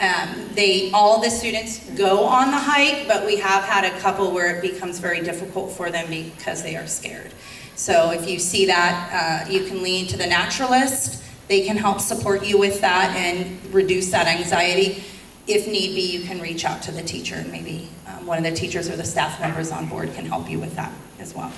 All the students go on the hike, but we have had a couple where it becomes very difficult for them because they are scared. So if you see that, you can lean to the naturalist. They can help support you with that and reduce that anxiety. If need be, you can reach out to the teacher, and maybe one of the teachers or the staff members on board can help you with that as well.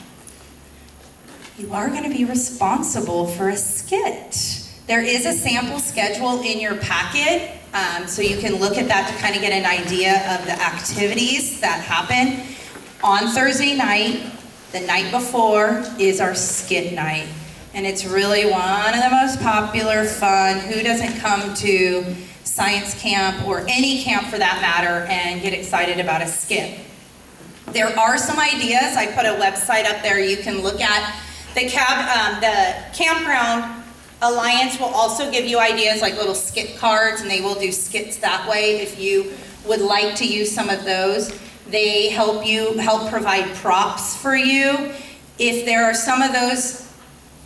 You are going to be responsible for a skit. There is a sample schedule in your packet, so you can look at that to kind of get an idea of the activities that happen. On Thursday night, the night before, is our skit night. And it's really one of the most popular, fun. Who doesn't come to science camp, or any camp for that matter, and get excited about a skit? There are some ideas. I put a website up there you can look at. The Campground Alliance will also give you ideas like little skit cards, and they will do skits that way if you would like to use some of those. They help provide props for you. If there are some of those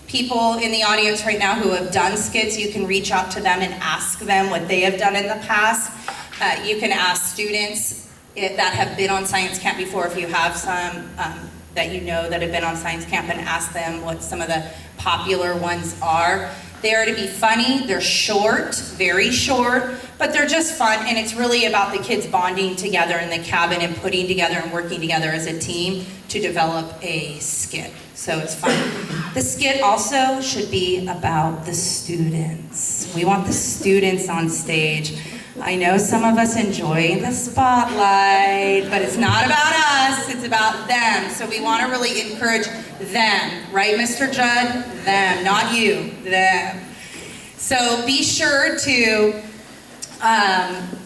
people in the audience right now who have done skits, you can reach out to them and ask them what they have done in the past. You can ask students that have been on science camp before, if you have some that you know that have been on science camp, and ask them what some of the popular ones are. They are to be funny, they're short, very short, but they're just fun, and it's really about the kids bonding together in the cabin and putting together and working together as a team to develop a skit. So it's fun. The skit also should be about the students. We want the students on stage. I know some of us enjoy the spotlight, but it's not about us, it's about them. So we want to really encourage them, right, Mr. Judd? Them, not you, them. So be sure to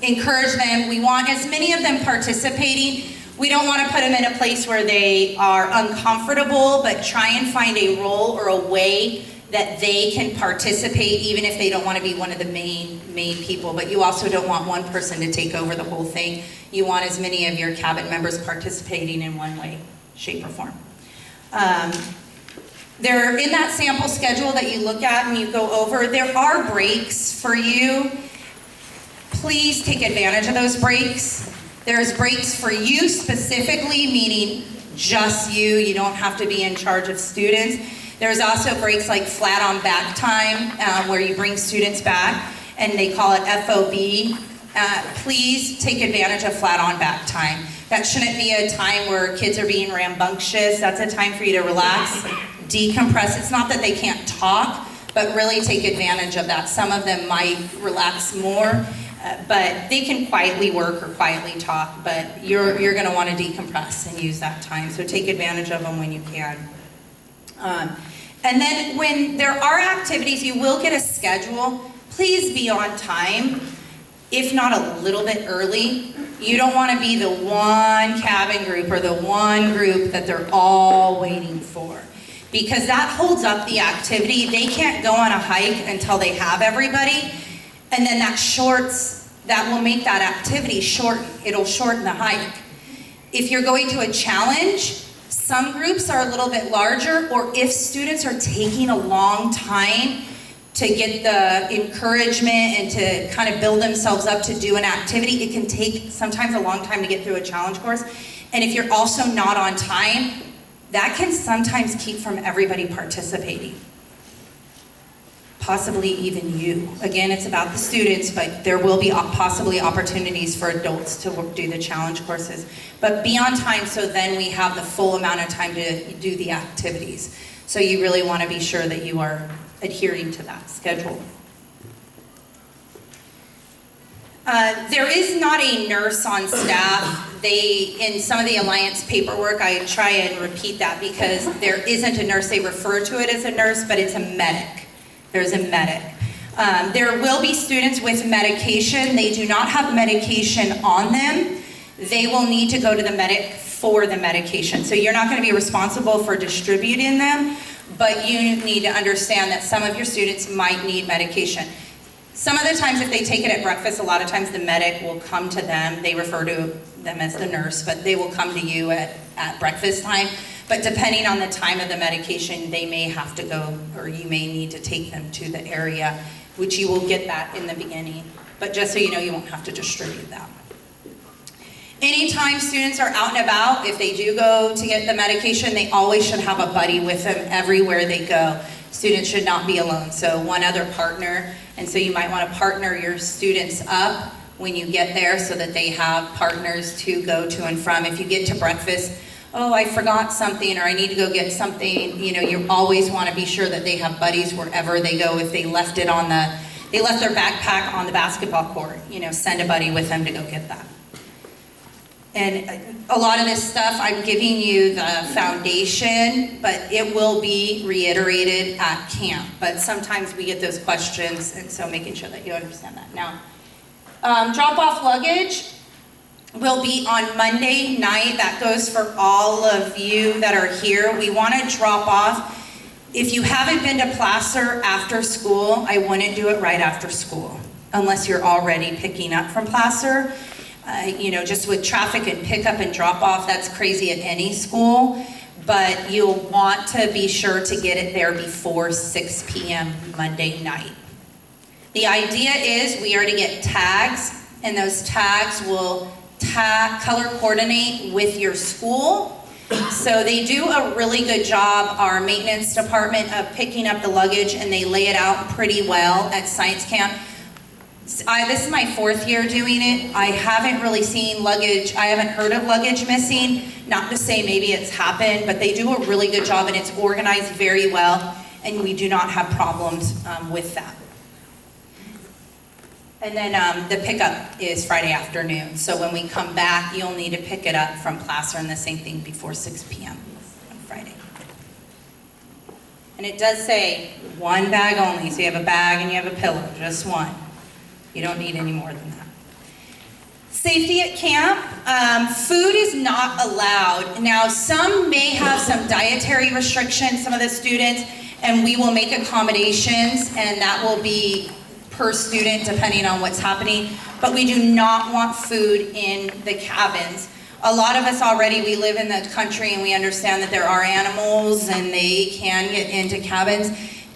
encourage them. We want as many of them participating. We don't want to put them in a place where they are uncomfortable, but try and find a role or a way that they can participate, even if they don't want to be one of the main people. But you also don't want one person to take over the whole thing. You want as many of your cabin members participating in one way, shape, or form. There, in that sample schedule that you look at and you go over, there are breaks for you. Please take advantage of those breaks. There's breaks for you specifically, meaning just you. You don't have to be in charge of students. There's also breaks like flat on back time, where you bring students back, and they call it FOB. Please take advantage of flat on back time. That shouldn't be a time where kids are being rambunctious. That's a time for you to relax, decompress. It's not that they can't talk, but really take advantage of that. Some of them might relax more, but they can quietly work or quietly talk, but you're gonna wanna decompress and use that time. So take advantage of them when you can. And then when there are activities, you will get a schedule. Please be on time, if not a little bit early. You don't want to be the one cabin group or the one group that they're all waiting for, because that holds up the activity. They can't go on a hike until they have everybody, and then that will make that activity shorten. It'll shorten the hike. If you're going to a challenge, some groups are a little bit larger, or if students are taking a long time to get the encouragement and to kind of build themselves up to do an activity, it can take sometimes a long time to get through a challenge course. And if you're also not on time, that can sometimes keep from everybody participating. Possibly even you. Again, it's about the students, but there will be possibly opportunities for adults to do the challenge courses. But be on time, so then we have the full amount of time to do the activities. So you really want to be sure that you are adhering to that schedule. There is not a nurse on staff. In some of the Alliance paperwork, I try and repeat that because there isn't a nurse. They refer to it as a nurse, but it's a medic. There's a medic. There will be students with medication. They do not have medication on them. They will need to go to the medic for the medication. So you're not going to be responsible for distributing them, but you need to understand that some of your students might need medication. Some of the times if they take it at breakfast, a lot of times the medic will come to them. They refer to them as the nurse, but they will come to you at breakfast time. But depending on the time of the medication, they may have to go, or you may need to take them to the area, which you will get that in the beginning. but just so you know, you won't have to distribute that. Anytime students are out and about, if they do go to get the medication, they always should have a buddy with them everywhere they go. Students should not be alone, so one other partner, and so you might want to partner your students up when you get there so that they have partners to go to and from. If you get to breakfast, oh, I forgot something, or I need to go get something, you know, you always want to be sure that they have buddies wherever they go. If they left it on they left their backpack on the basketball court, you know, send a buddy with them to go get that. And a lot of this stuff, I'm giving you the foundation, but it will be reiterated at camp. But sometimes we get those questions, and so making sure that you understand that. Now, drop off luggage will be on Monday night. That goes for all of you that are here. We want to drop off. If you haven't been to Placer after school, I wouldn't do it right after school, unless you're already picking up from Placer. You know, just with traffic and pickup and drop off, that's crazy at any school, but you'll want to be sure to get it there before 6 p.m. Monday night. The idea is we are to get tags, and those tags will color coordinate with your school. So they do a really good job, our maintenance department, of picking up the luggage, and they lay it out pretty well at science camp. This is my 4th year doing it. I haven't really seen luggage, I haven't heard of luggage missing. Not to say maybe it's happened, but they do a really good job, and it's organized very well, and we do not have problems with that. And then the pickup is Friday afternoon, so when we come back, you'll need to pick it up from Placer, and the same thing before 6 p.m. on Friday. And it does say 1 bag only, so you have a bag and you have a pillow, just one. You don't need any more than that. Safety at camp, food is not allowed. Now, some may have some dietary restrictions, some of the students, and we will make accommodations, and that will be per student depending on what's happening, but we do not want food in the cabins. A lot of us already, we live in the country and we understand that there are animals and they can get into cabins,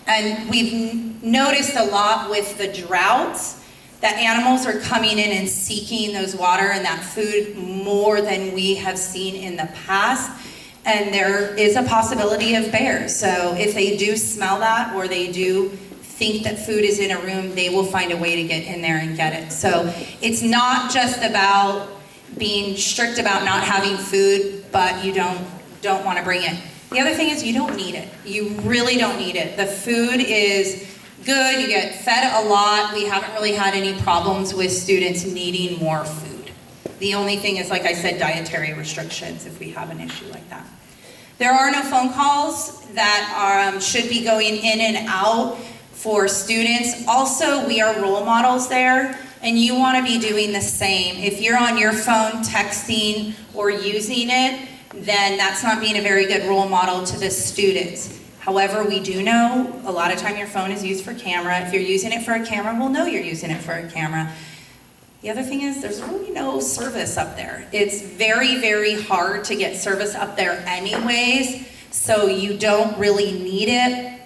and we've noticed a lot with the droughts that animals are coming in and seeking those water and that food more than we have seen in the past. And there is a possibility of bears. So if they do smell that, or they do think that food is in a room, they will find a way to get in there and get it. So it's not just about being strict about not having food, but you don't want to bring it. The other thing is you don't need it. You really don't need it. The food is good, you get fed a lot. We haven't really had any problems with students needing more food. The only thing is, like I said, dietary restrictions if we have an issue like that. There are no phone calls that should be going in and out for students. Also, we are role models there, and you want to be doing the same. If you're on your phone texting or using it, then that's not being a very good role model to the students. However, we do know a lot of time your phone is used for camera. If you're using it for a camera, we'll know you're using it for a camera. The other thing is there's really no service up there. It's very, very hard to get service up there anyways, so you don't really need it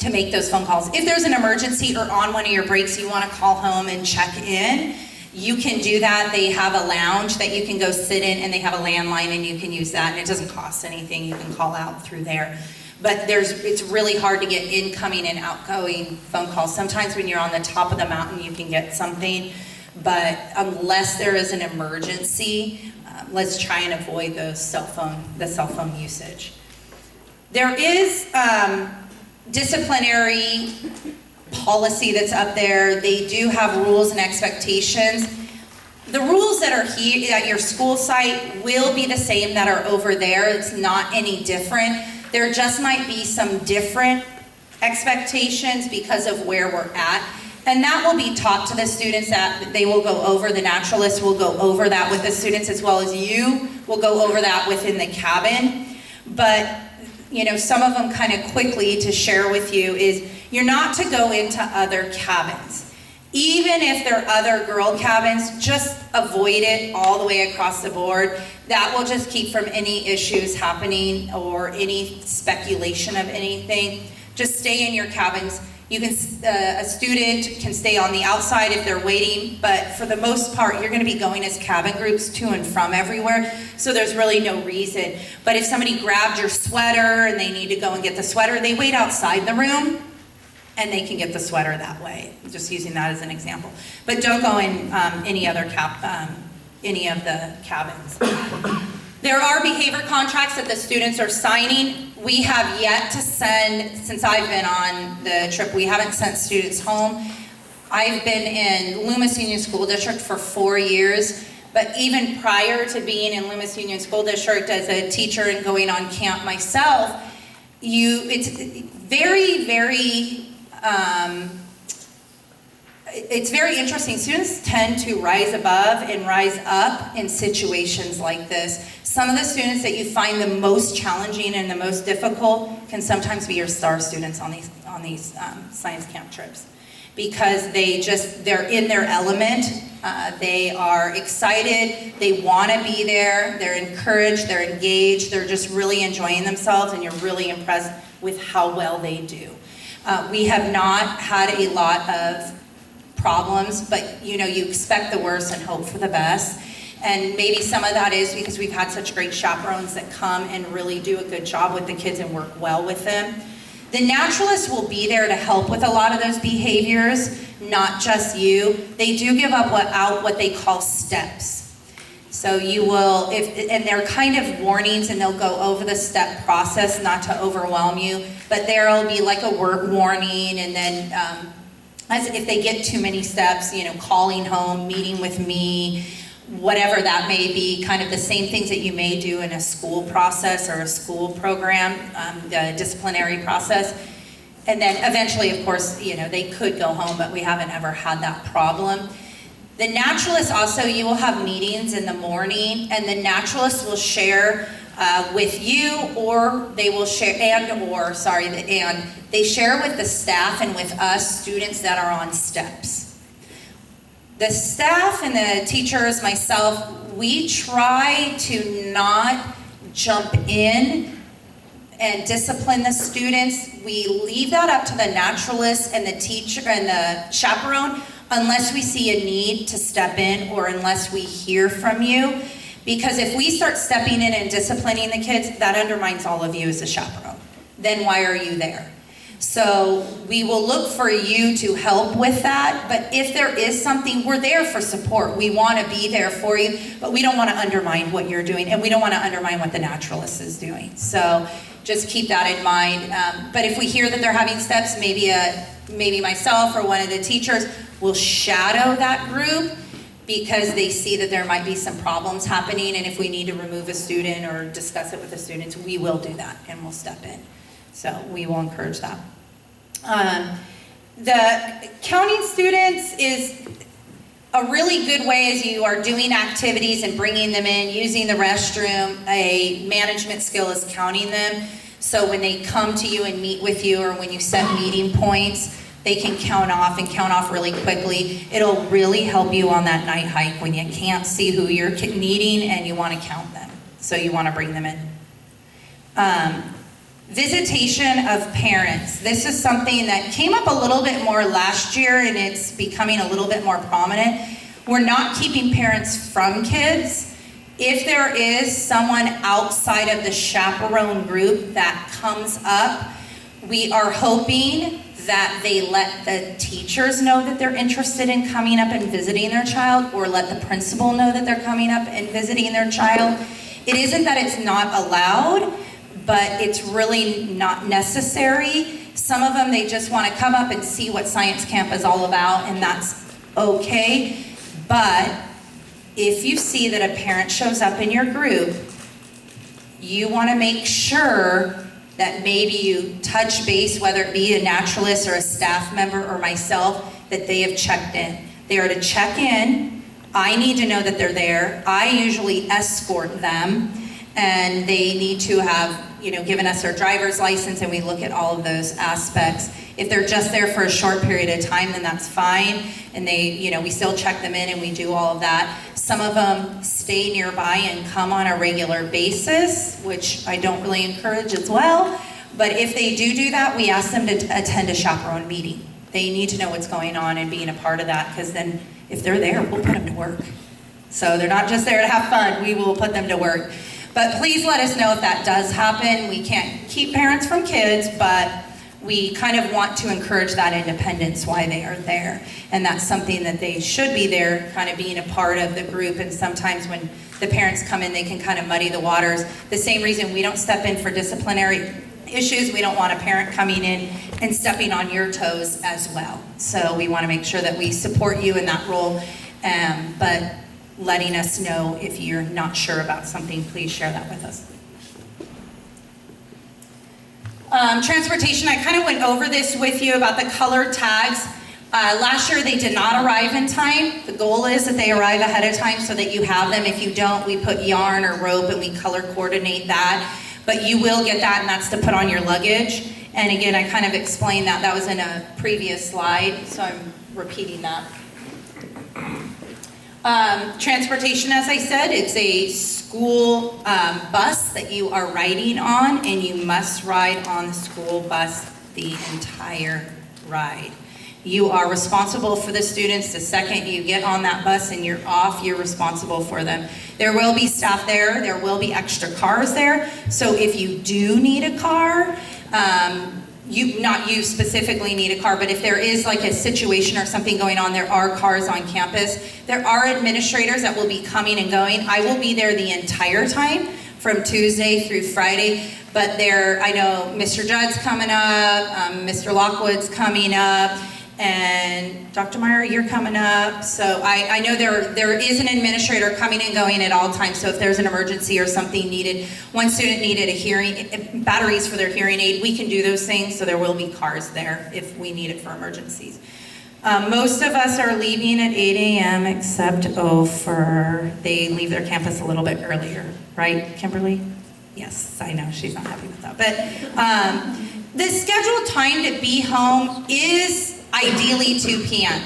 to make those phone calls. If there's an emergency or on one of your breaks you want to call home and check in, you can do that. They have a lounge that you can go sit in, and they have a landline, and you can use that, and it doesn't cost anything. You can call out through there. But it's really hard to get incoming and outgoing phone calls. Sometimes when you're on the top of the mountain, you can get something, but unless there is an emergency, let's try and avoid the cell phone usage. There is disciplinary policy that's up there. They do have rules and expectations. The rules that are here at your school site will be the same that are over there. It's not any different. There just might be some different expectations because of where we're at. And that will be taught to the students, that they will go over, the naturalists will go over that with the students, as well as you will go over that within the cabin. But, you know, some of them kind of quickly to share with you is you're not to go into other cabins. Even if there are other girl cabins, just avoid it all the way across the board. That will just keep from any issues happening or any speculation of anything. Just stay in your cabins. A student can stay on the outside if they're waiting, but for the most part, you're gonna be going as cabin groups to and from everywhere, so there's really no reason. But if somebody grabbed your sweater and they need to go and get the sweater, they wait outside the room and they can get the sweater that way. Just using that as an example. But don't go in any of the cabins. There are behavior contracts that the students are signing. We have yet to send, since I've been on the trip, we haven't sent students home. I've been in Loomis Union School District for 4 years, but even prior to being in Loomis Union School District as a teacher and going on camp myself, it's very, very, it's very interesting. Students tend to rise above and rise up in situations like this. Some of the students that you find the most challenging and the most difficult can sometimes be your star students on these science camp trips, because they're in their element. They are excited, they want to be there, they're encouraged, they're engaged, they're just really enjoying themselves, and you're really impressed with how well they do. We have not had a lot of problems, but you expect the worst and hope for the best. And maybe some of that is because we've had such great chaperones that come and really do a good job with the kids and work well with them. The naturalists will be there to help with a lot of those behaviors, not just you. They do give out what they call steps. So you will, and they're kind of warnings, and they'll go over the step process, not to overwhelm you, but there'll be like a word warning, and then as if they get too many steps, calling home, meeting with me, whatever that may be, kind of the same things that you may do in a school process or a school program, the disciplinary process. And then eventually, of course, they could go home, but we haven't ever had that problem. The naturalists also, you will have meetings in the morning, and the naturalists will share with you, or they will share, they share with the staff and with us students that are on steps. The staff and the teachers, myself, we try to not jump in and discipline the students. We leave that up to the naturalist and the teacher and the chaperone, unless we see a need to step in or unless we hear from you. Because if we start stepping in and disciplining the kids, that undermines all of you as a chaperone. Then why are you there? So we will look for you to help with that, but if there is something, we're there for support. We want to be there for you, but we don't want to undermine what you're doing, and we don't want to undermine what the naturalist is doing. So just keep that in mind. But if we hear that they're having steps, maybe myself or one of the teachers will shadow that group, because they see that there might be some problems happening, and if we need to remove a student or discuss it with the students, we will do that, and we'll step in. So we will encourage that. The counting students is a really good way as you are doing activities and bringing them in, using the restroom. A management skill is counting them. So when they come to you and meet with you, or when you set meeting points, they can count off really quickly. It'll really help you on that night hike when you can't see who you're needing and you want to count them. So you want to bring them in. Visitation of parents. This is something that came up a little bit more last year, and it's becoming a little bit more prominent. We're not keeping parents from kids. If there is someone outside of the chaperone group that comes up, we are hoping that they let the teachers know that they're interested in coming up and visiting their child, or let the principal know that they're coming up and visiting their child. It isn't that it's not allowed, but it's really not necessary. Some of them, they just want to come up and see what science camp is all about, and that's okay. But if you see that a parent shows up in your group, you want to make sure that maybe you touch base, whether it be a naturalist or a staff member or myself, that they have checked in. They are to check in. I need to know that they're there. I usually escort them, and they need to have given us their driver's license, and we look at all of those aspects. If they're just there for a short period of time, then that's fine, and we still check them in and we do all of that. Some of them stay nearby and come on a regular basis, which I don't really encourage as well, But if they do that, we ask them to attend a chaperone meeting. They need to know what's going on and being a part of that, because then if they're there, we'll put them to work. So they're not just there to have fun, we will put them to work. But please let us know if that does happen. We can't keep parents from kids, but we kind of want to encourage that independence while they are there. And that's something that they should be there, kind of being a part of the group. And sometimes when the parents come in, they can kind of muddy the waters. The same reason we don't step in for disciplinary issues, we don't want a parent coming in and stepping on your toes as well. So we want to make sure that we support you in that role, but letting us know if you're not sure about something, please share that with us. Transportation, I kind of went over this with you about the colored tags. Last year they did not arrive in time. The goal is that they arrive ahead of time so that you have them. If you don't, we put yarn or rope and we color coordinate that. But you will get that, and that's to put on your luggage. And again, I kind of explained that. That was in a previous slide, so I'm repeating that. Transportation, as I said, it's a school bus that you are riding on, and you must ride on the school bus the entire ride. You are responsible for the students. The second you get on that bus and you're off, you're responsible for them. There will be staff there. There will be extra cars there. So if you do need a car, not you specifically need a car, but if there is like a situation or something going on, there are cars on campus. There are administrators that will be coming and going. I will be there the entire time from Tuesday through Friday, but I know Mr. Judd's coming up, Mr. Lockwood's coming up, and Dr. Meyer, you're coming up. So I know there is an administrator coming and going at all times. So if there's an emergency or something needed, one student needed batteries for their hearing aid, we can do those things. So there will be cars there if we need it for emergencies. Most of us are leaving at 8 a.m. except they leave their campus a little bit earlier, right, Kimberly? Yes, I know, she's not happy with that. But the scheduled time to be home is ideally 2 p.m.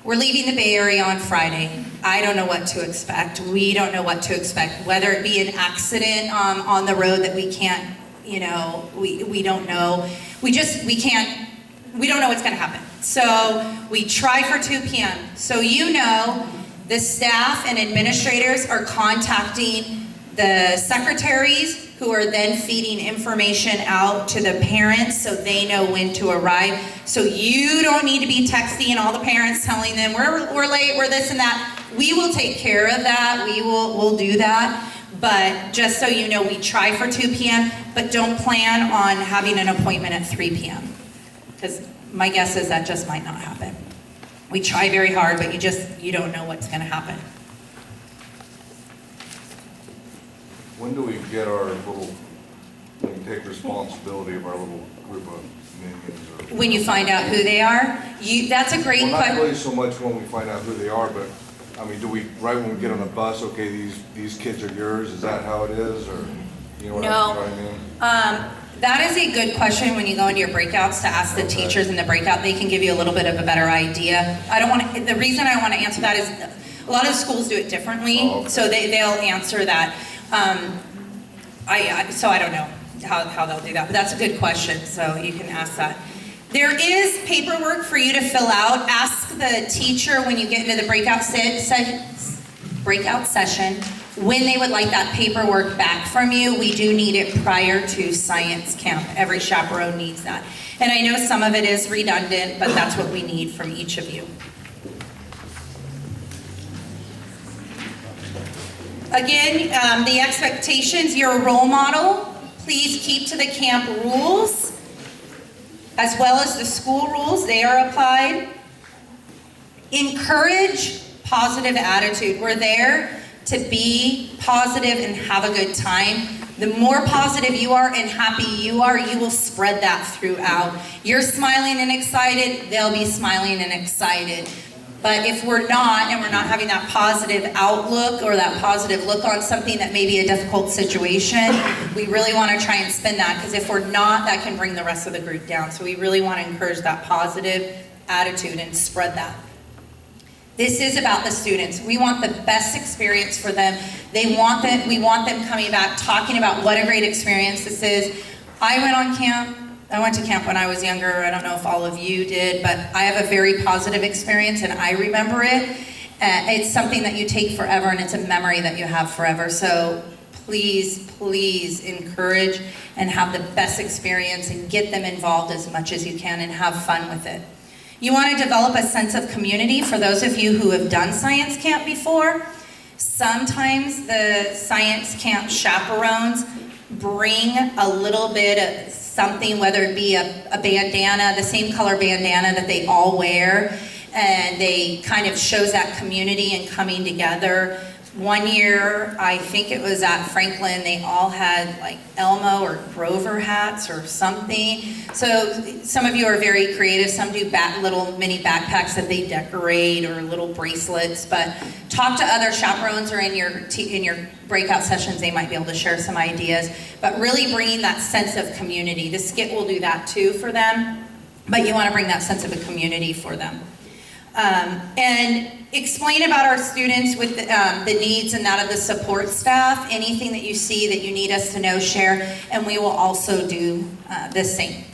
We're leaving the Bay Area on Friday. I don't know what to expect. We don't know what to expect, whether it be an accident on the road that we can't, we don't know. We don't know what's gonna happen. So we try for 2 p.m. So the staff and administrators are contacting the secretaries, who are then feeding information out to the parents so they know when to arrive. So you don't need to be texting all the parents telling them, we're late, we're this and that. We will take care of that, we'll do that. But just so you know, we try for 2 p.m., but don't plan on having an appointment at 3 p.m. Because my guess is that just might not happen. We try very hard, but you don't know what's gonna happen. When do we get when we take responsibility of our little group of minions? When you find out who they are, that's a great question. Well, not really so much when we find out who they are, but I mean, right when we get on the bus, okay, these kids are yours, is that how it is, or you know what I mean? That is a good question when you go into your breakouts to ask the teachers in the breakout. They can give you a little bit of a better idea. The reason I want to answer that is a lot of schools do it differently, so they'll answer that. So I don't know how they'll do that, but that's a good question, so you can ask that. There is paperwork for you to fill out. Ask the teacher when you get into the breakout session when they would like that paperwork back from you. We do need it prior to science camp. Every chaperone needs that. And I know some of it is redundant, but that's what we need from each of you. Again, the expectations, you're a role model. Please keep to the camp rules, as well as the school rules. They are applied. Encourage positive attitude. We're there to be positive and have a good time. The more positive you are and happy you are, you will spread that throughout. You're smiling and excited, they'll be smiling and excited. But if we're not, and we're not having that positive outlook or that positive look on something that may be a difficult situation, we really want to try and spin that, because if we're not, that can bring the rest of the group down. So we really want to encourage that positive attitude and spread that. This is about the students. We want the best experience for them. We want them coming back, talking about what a great experience this is. I went on camp. I went to camp when I was younger. I don't know if all of you did, but I have a very positive experience and I remember it. It's something that you take forever and it's a memory that you have forever. So please, please encourage and have the best experience and get them involved as much as you can and have fun with it. You want to develop a sense of community. For those of you who have done science camp before, sometimes the science camp chaperones bring a little bit of something, whether it be a bandana, the same color bandana that they all wear, and they kind of shows that community and coming together. One year, I think it was at Franklin, they all had like Elmo or Grover hats or something. So some of you are very creative. Some do little mini backpacks that they decorate or little bracelets. But talk to other chaperones or in your breakout sessions, they might be able to share some ideas. But really bringing that sense of community. The skit will do that too for them. But you want to bring that sense of a community for them. And explain about our students with the needs and that of the support staff. Anything that you see that you need us to know, share, and we will also do the same.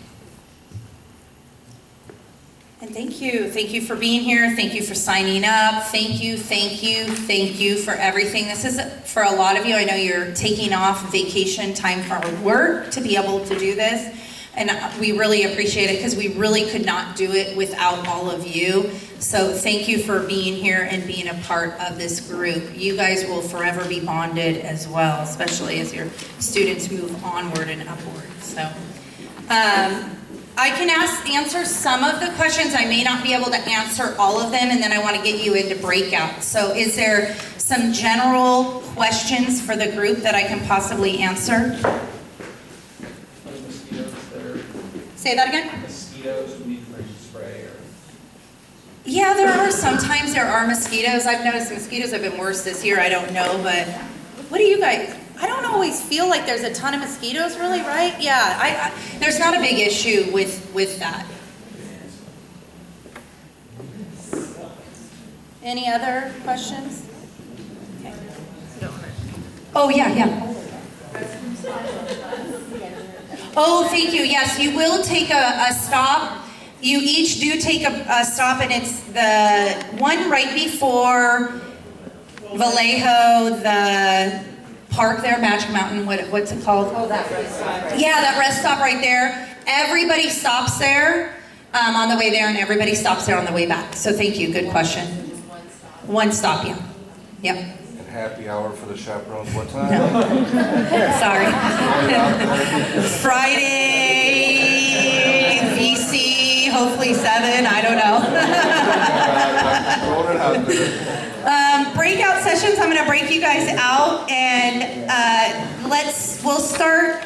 And thank you. Thank you for being here. Thank you for signing up. Thank you, thank you, thank you for everything. This is, for a lot of you, I know you're taking off vacation time from work to be able to do this. And we really appreciate it because we really could not do it without all of you. So thank you for being here and being a part of this group. You guys will forever be bonded as well, especially as your students move onward and upward. So I can answer some of the questions. I may not be able to answer all of them, and then I want to get you into breakout. So is there some general questions for the group that I can possibly answer? Say that again? Mosquitoes, we need to spray or... Yeah, sometimes there are mosquitoes. I've noticed mosquitoes have been worse this year. I don't know, but what do you guys, I don't always feel like there's a ton of mosquitoes really, right? Yeah, there's not a big issue with that. Any other questions? Okay. Oh, yeah. Oh, thank you. Yes, you will take a stop. You each do take a stop, and it's the one right before Vallejo, the park there, Magic Mountain. What's it called? Oh, that rest stop. Right. Yeah, that rest stop right there. Everybody stops there on the way there, and everybody stops there on the way back. So thank you. Good question. One stop, yeah. Yep. Happy hour for the chaperones, what time? No. Sorry. Friday, VC, hopefully 7, I don't know. Breakout sessions, I'm gonna break you guys out and we'll start